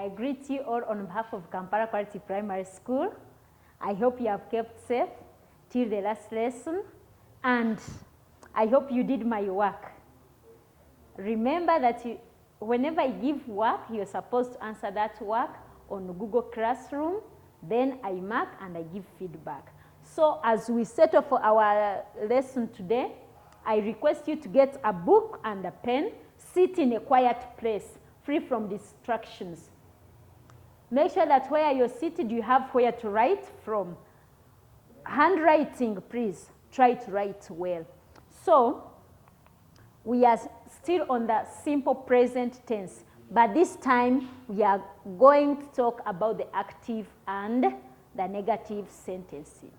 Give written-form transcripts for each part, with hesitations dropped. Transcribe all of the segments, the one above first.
I greet you all on behalf of Kampala Quality Primary School. I hope you have kept safe till the last lesson, and I hope you did my work. Remember that whenever I give work, you're supposed to answer that work on Google Classroom, then I mark and I give feedback. So as we settle for our lesson today, I request you to get a book and a pen, sit in a quiet place, free from distractions. Make sure that where you're seated, you have where to write from. Handwriting, please, try to write well. So, we are still on the simple present tense, but this time we are going to talk about the active and the negative sentences.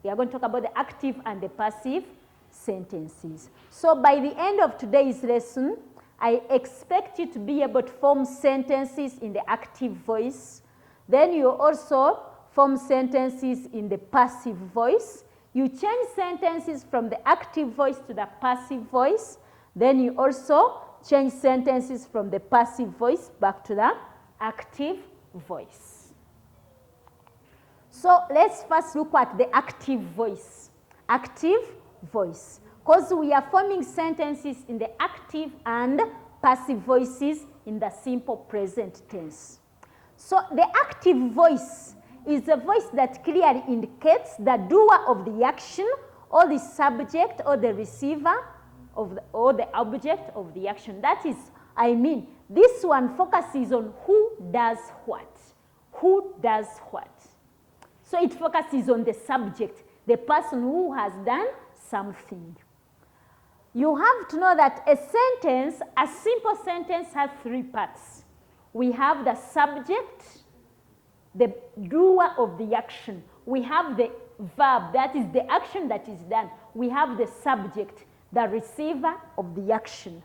We are going to talk about the active and the passive sentences. So by the end of today's lesson, I expect you to be able to form sentences in the active voice. Then you also form sentences in the passive voice. You change sentences from the active voice to the passive voice. Then you also change sentences from the passive voice back to the active voice. So let's first look at the active voice. Active voice. Because we are forming sentences in the active and passive voices in the simple present tense. So the active voice is a voice that clearly indicates the doer of the action or the subject or the receiver of or the object of the action. That is, I mean, this one focuses on who does what. Who does what. So it focuses on the subject, the person who has done something. You have to know that a sentence, a simple sentence, has three parts. We have the subject, the doer of the action. We have the verb, that is the action that is done. We have the subject, the receiver of the action.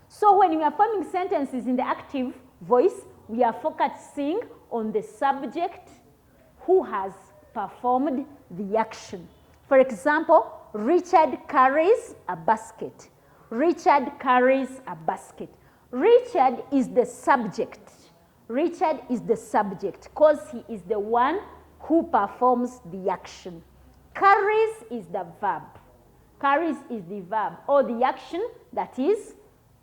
So when we are forming sentences in the active voice, we are focusing on the subject who has performed the action. For example, Richard carries a basket. Richard carries a basket. Richard is the subject. Richard is the subject because he is the one who performs the action. Carries is the verb. Carries is the verb or the action that is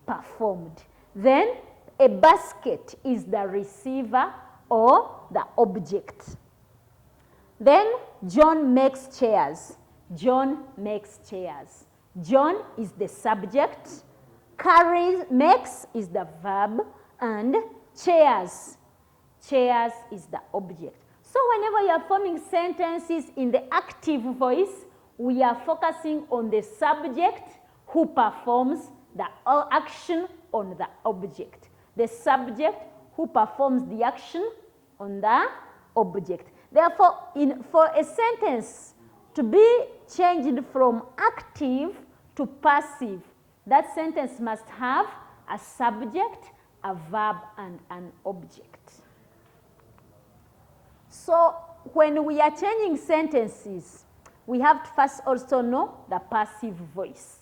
performed. Then a basket is the receiver or the object. Then John makes chairs. John makes chairs. John is the subject, carries, makes is the verb, and chairs. Chairs is the object. So whenever you are forming sentences in the active voice, we are focusing on the subject who performs the action on the object. The subject who performs the action on the object. Therefore, for a sentence to be changed from active to passive, that sentence must have a subject, a verb, and an object. So when we are changing sentences, we have to first also know the passive voice.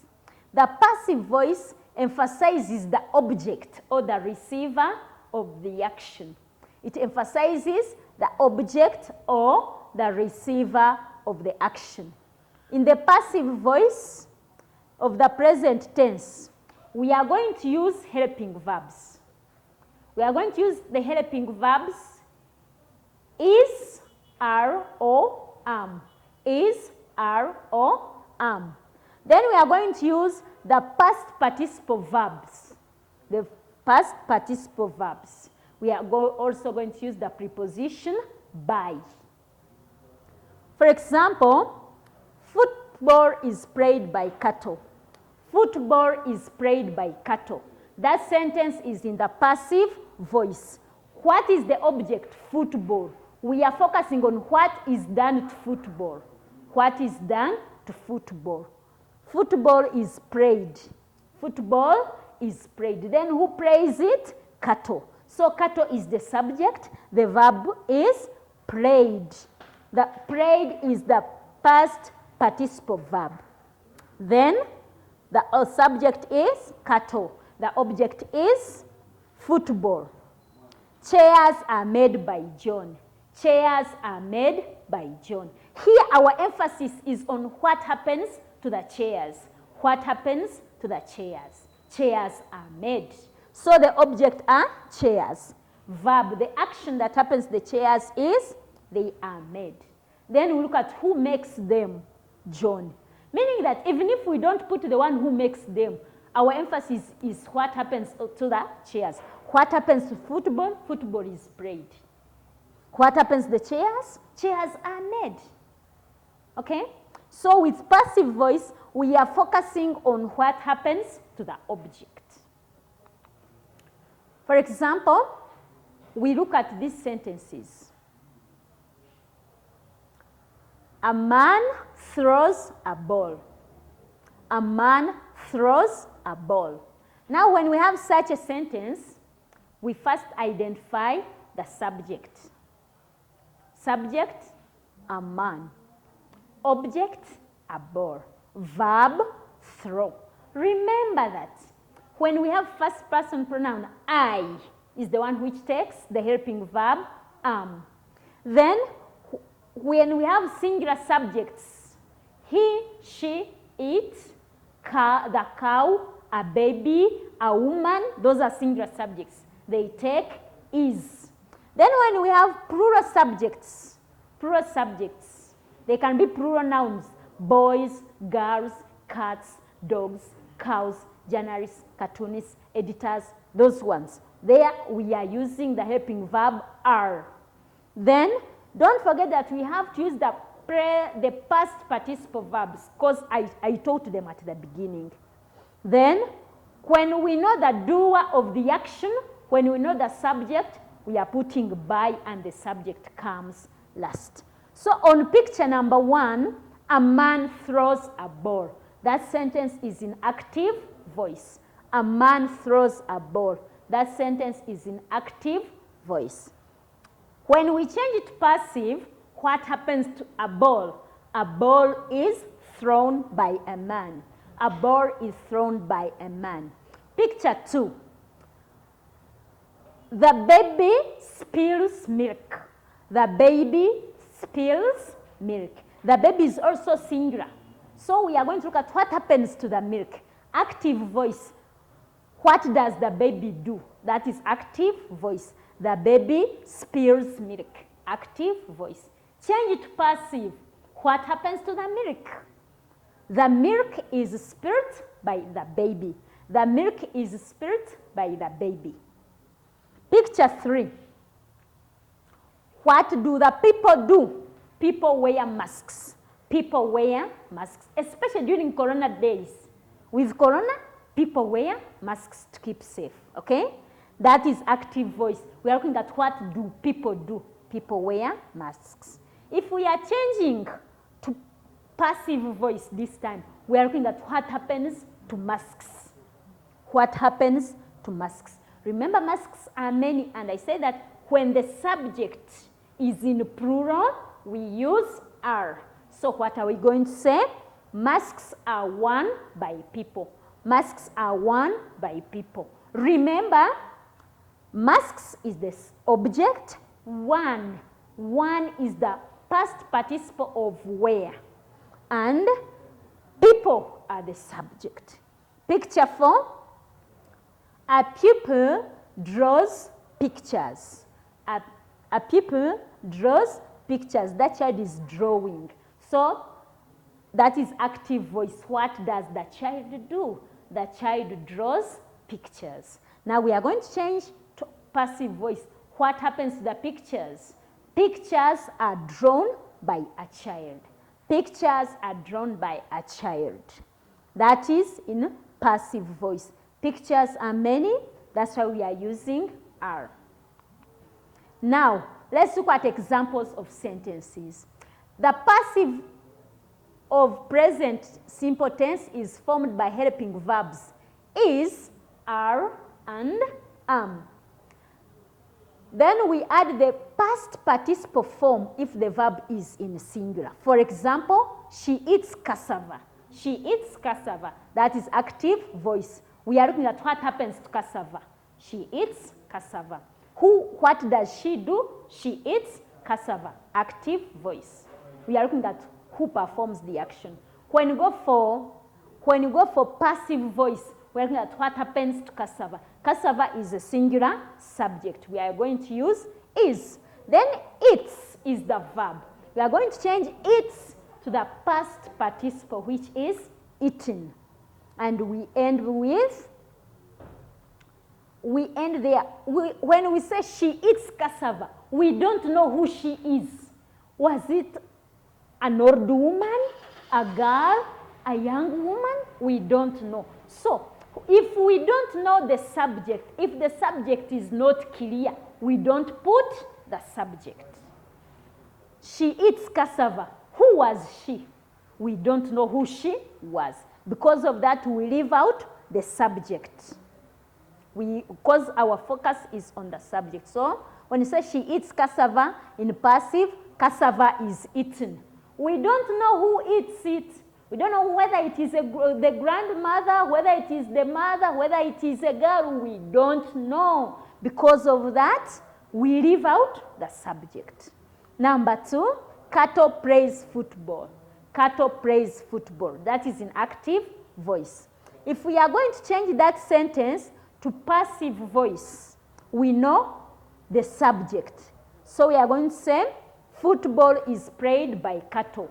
The passive voice emphasizes the object or the receiver of the action. It emphasizes the object or the receiver of the action. In the passive voice of the present tense, we are going to use helping verbs. We are going to use the helping verbs is, are, or am. Is, are, or am. Then we are going to use the past participle verbs. The past participle verbs. We are also going to use the preposition by. For example, football is played by Kato. Football is played by Kato. That sentence is in the passive voice. What is the object? Football. We are focusing on what is done to football. What is done to football? Football is played. Football is played. Then who plays it? Kato. So Kato is the subject. The verb is played. The played is the past participle verb. Then the subject is Kato. The object is football. Chairs are made by John. Chairs are made by John. Here our emphasis is on what happens to the chairs. What happens to the chairs? Chairs are made. So the object are chairs. Verb, the action that happens to the chairs is they are made. Then we look at who makes them, John. Meaning that even if we don't put the one who makes them, our emphasis is what happens to the chairs. What happens to football? Football is played. What happens to the chairs? Chairs are made. Okay? So with passive voice, we are focusing on what happens to the object. For example, we look at these sentences. A man throws a ball. A man throws a ball. Now, when we have such a sentence, we first identify the subject. Subject, a man. Object, a ball. Verb, throw. Remember that when we have first person pronoun, I is the one which takes the helping verb, am. Then, when we have singular subjects, he, she, it, the cow, a baby, a woman, those are singular subjects. They take is. Then when we have plural subjects, they can be plural nouns, boys, girls, cats, dogs, cows, journalists, cartoonists, editors, those ones. There we are using the helping verb are. Then don't forget that we have to use the past participle verbs because I taught them at the beginning. Then when we know the doer of the action, when we know the subject, we are putting by and the subject comes last. So on picture number 1, a man throws a ball. That sentence is in active voice. A man throws a ball. That sentence is in active voice. When we change it to passive, what happens to a ball? A ball is thrown by a man. A ball is thrown by a man. Picture 2. The baby spills milk. The baby spills milk. The baby is also singular. So we are going to look at what happens to the milk. Active voice. What does the baby do? That is active voice. The baby spills milk. Active voice. Change it to passive. What happens to the milk? The milk is spilled by the baby. The milk is spilled by the baby. Picture 3. What do the people do? People wear masks. People wear masks, especially during Corona days. With Corona, people wear masks to keep safe, okay? That is active voice. We are looking at what do people do. People wear masks. If we are changing to passive voice this time, we are looking at what happens to masks. What happens to masks? Remember, masks are many, and I say that when the subject is in plural, we use are. So what are we going to say? Masks are worn by people. Masks are worn by people. Remember, masks is the object. One is the past participle of wear. And people are the subject. Picture 4. A pupil draws pictures. A pupil draws pictures. That child is drawing. So that is active voice. What does the child do? The child draws pictures. Now we are going to change to passive voice. What happens to the pictures? Pictures are drawn by a child. Pictures are drawn by a child. That is in passive voice. Pictures are many. That's why we are using are. Now, let's look at examples of sentences. The passive of present simple tense is formed by helping verbs is, are, and am. Then we add the past participle form if the verb is in singular. For example, she eats cassava. She eats cassava. That is active voice. We are looking at what happens to cassava. She eats cassava. What does she do? She eats cassava. Active voice. We are looking at who performs the action. When you go for passive voice, we're looking at what happens to cassava. Cassava is a singular subject. We are going to use is. Then eats is the verb. We are going to change eats to the past participle, which is eaten. And we end there. When we say she eats cassava, we don't know who she is. Was it an old woman, a girl, a young woman? We don't know. So if we don't know the subject, if the subject is not clear, we don't put the subject. She eats cassava. Who was she? We don't know who she was. Because of that, we leave out the subject. Because our focus is on the subject. So when you say she eats cassava in passive, cassava is eaten. We don't know who eats it. We don't know whether it is the grandmother, whether it is the mother, whether it is a girl. We don't know. Because of that, we leave out the subject. Number 2, Kato plays football. Kato plays football. That is in active voice. If we are going to change that sentence to passive voice, we know the subject. So we are going to say, football is played by Kato.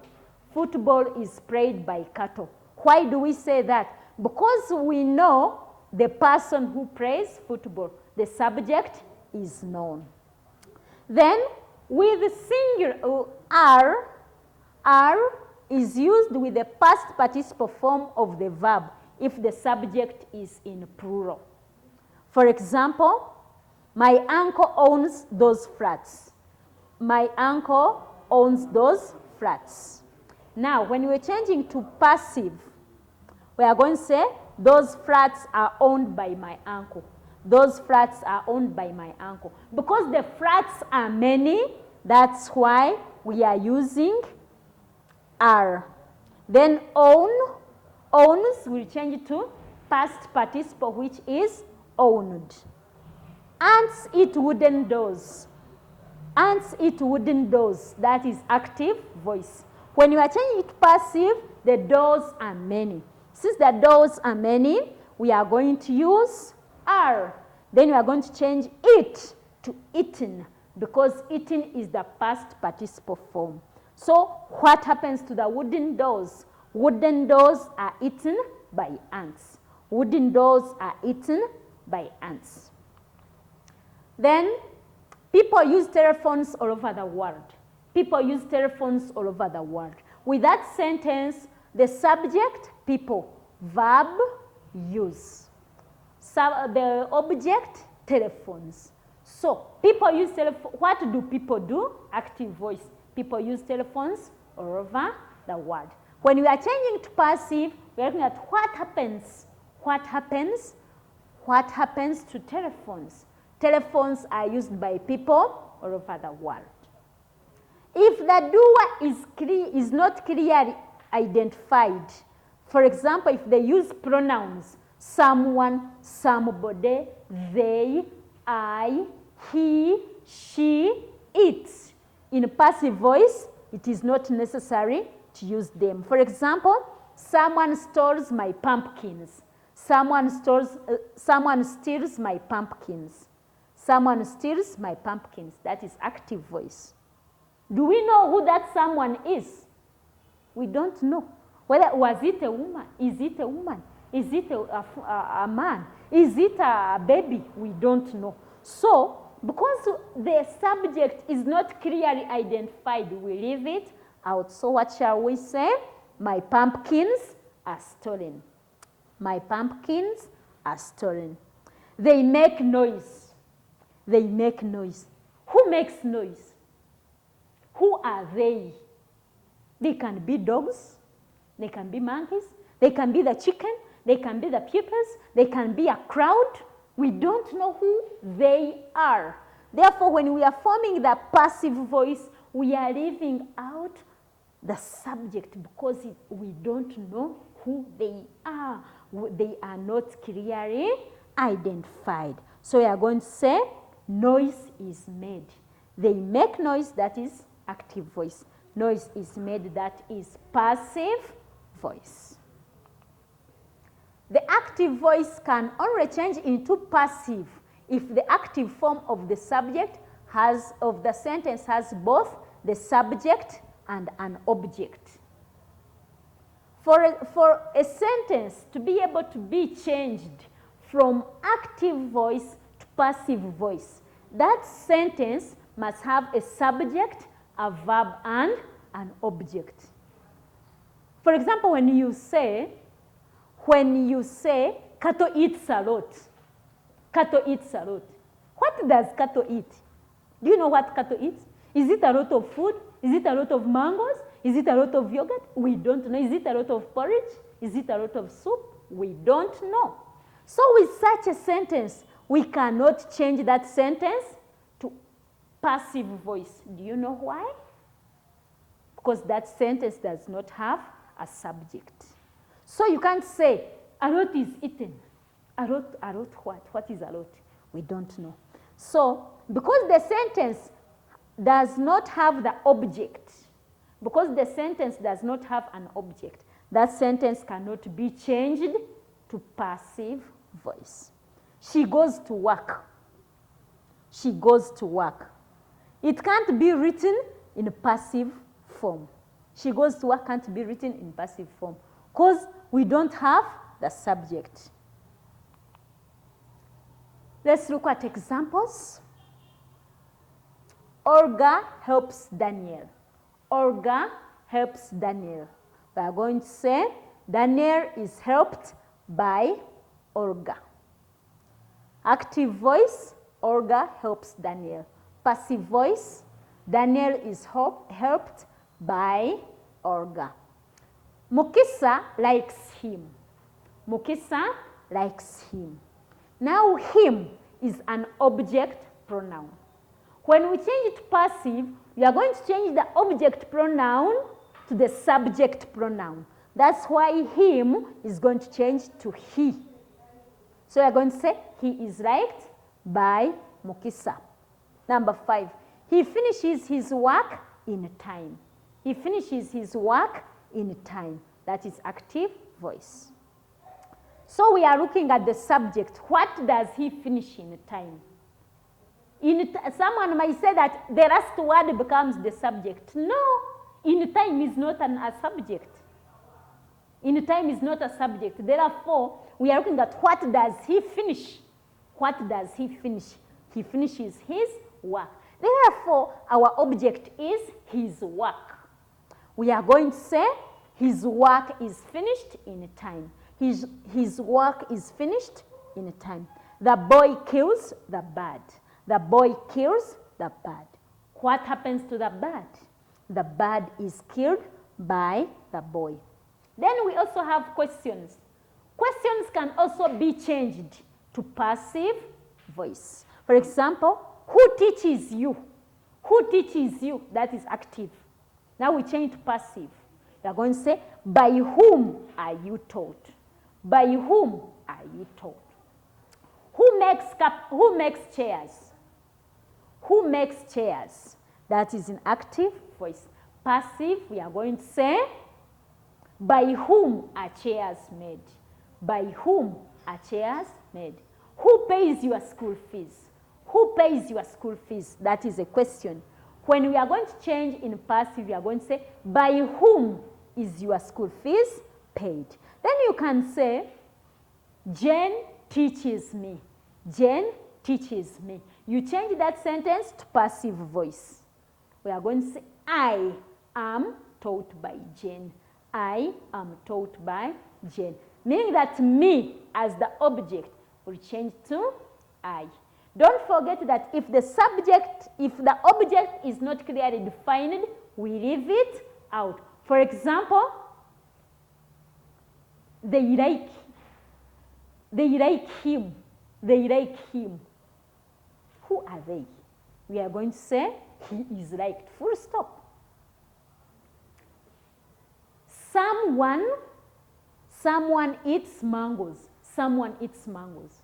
Football is played by Kato. Why do we say that? Because we know the person who plays football. The subject is known. Then with singular R is used with the past participle form of the verb if the subject is in plural. For example, my uncle owns those flats. My uncle owns those flats. Now, when we're changing to passive, we are going to say, those flats are owned by my uncle. Those flats are owned by my uncle. Because the flats are many, that's why we are using are. Then owns, we'll change it to past participle, which is owned. Ants eat wooden doors. Ants eat wooden doors. That is active voice. When you are changing it to passive, the doors are many. Since the doors are many, we are going to use are. Then we are going to change it to eaten, because eaten is the past participle form. So what happens to the wooden doors? Wooden doors are eaten by ants. Wooden doors are eaten by ants. Then people use telephones all over the world. People use telephones all over the world. With that sentence, the subject, people, verb, use. The object, telephones. So people use telephones. What do people do? Active voice. People use telephones all over the world. When we are changing to passive, we are looking at what happens. What happens? What happens to telephones? Telephones are used by people all over the world. If the doer is not clearly identified, for example, if they use pronouns, someone, somebody, they, I, he, she, it, in passive voice, it is not necessary to use them. For example, someone stores my pumpkins. Someone steals my pumpkins. Someone steals my pumpkins. That is active voice. Do we know who that someone is? We don't know. Was it a woman? Is it a woman? Is it a man? Is it a baby? We don't know. So, because the subject is not clearly identified, we leave it out. So what shall we say? My pumpkins are stolen. My pumpkins are stolen. They make noise. They make noise. Who makes noise? Who are they? They can be dogs. They can be monkeys. They can be the chicken. They can be the pupils. They can be a crowd. We don't know who they are. Therefore, when we are forming the passive voice, we are leaving out the subject because we don't know who they are. They are not clearly identified. So we are going to say, Noise is made. They make noise, that is active voice. Noise is made, that is passive voice. The active voice can only change into passive if the active form of the subject of the sentence has both the subject and an object. For a sentence to be able to be changed from active voice to passive voice, that sentence must have a subject, a verb, and an object. For example, when you say, Kato eats a lot. Kato eats a lot. What does Kato eat? Do you know what Kato eats? Is it a lot of food? Is it a lot of mangoes? Is it a lot of yogurt? We don't know. Is it a lot of porridge? Is it a lot of soup? We don't know. So with such a sentence, we cannot change that sentence to passive voice. Do you know why? Because that sentence does not have a subject. So you can't say, a lot is eaten. A lot what? What is a lot? We don't know. So because the sentence does not have the object, because the sentence does not have an object, that sentence cannot be changed to passive voice. She goes to work. She goes to work. It can't be written in passive form. She goes to work can't be written in passive form because we don't have the subject. Let's look at examples. Olga helps Daniel. Olga helps Daniel. We are going to say Daniel is helped by Olga. Active voice, Olga helps Daniel. Passive voice, Daniel is helped by Olga. Mukisa likes him. Mukisa likes him. Now him is an object pronoun. When we change it to passive, we are going to change the object pronoun to the subject pronoun. That's why him is going to change to he. So we are going to say he is liked by Mukisa. Number 5, he finishes his work in time. He finishes his work in time. That is active voice. So we are looking at the subject. What does he finish in time? Someone might say that the last word becomes the subject. No, in time is not a subject. In time is not a subject. Therefore, we are looking at what does he finish? What does he finish? He finishes his work. Therefore, our object is his work. We are going to say his work is finished in time. His work is finished in time. The boy kills the bird. The boy kills the bird. What happens to the bird? The bird is killed by the boy. Then we also have questions. Questions can also be changed to passive voice. For example, who teaches you? Who teaches you? That is active. Now we change to passive. We are going to say, by whom are you taught? By whom are you taught? Who makes chairs? Who makes chairs? That is in active voice. Passive, we are going to say, by whom are chairs made? By whom are chairs made? Who pays your school fees? Who pays your school fees? That is a question. When we are going to change in passive, we are going to say, by whom is your school fees paid? Then you can say, Jane teaches me. Jane teaches me. You change that sentence to passive voice. We are going to say, I am taught by Jane. I am taught by Jane. Meaning that me as the object will change to I. Don't forget that if the object is not clearly defined, we leave it out. For example, they like him. They like him. Who are they? We are going to say he is liked. Full stop. Someone eats mangoes. Someone eats mangoes.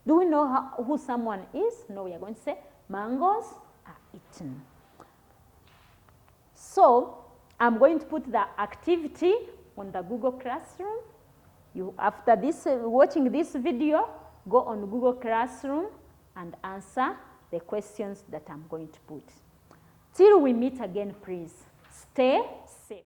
Do we know who someone is? No, we are going to say mangoes are eaten. So I'm going to put the activity on the Google Classroom. You, after this, watching this video, go on Google Classroom and answer the questions that I'm going to put. Till we meet again, please stay safe.